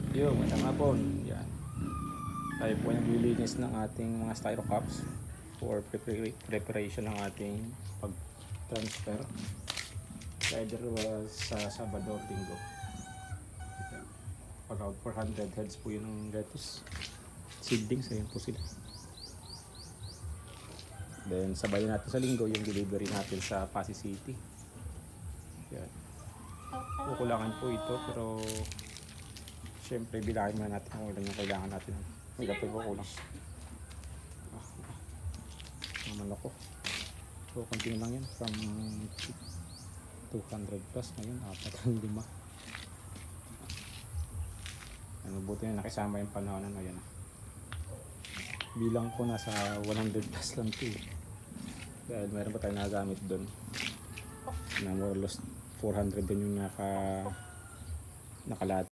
Yo, magandang hapon. Yan. Tayo po naglilinis ng ating mga styro cups for preparation ng ating pag-transfer. Either sa Sabado o Linggo. Yan. About 400 heads po yun ng lettuce. Seedlings, ayun po sila. Then sabay natin sa Linggo yung delivery natin sa Pasig City. Yan. Kukulangan po ito pero siyempre bilangin muna natin kung ilan yung kailangan natin. May gato ko kulang. Naman ako. So konti lang yan from 200 plus ngayon 405. Ano buti na nakisama yung panahon na yan. Bilang ko nasa 100 plus lang ito. Dahil meron pa tayo nagagamit doon. Na more or less 400 din yung nakalat.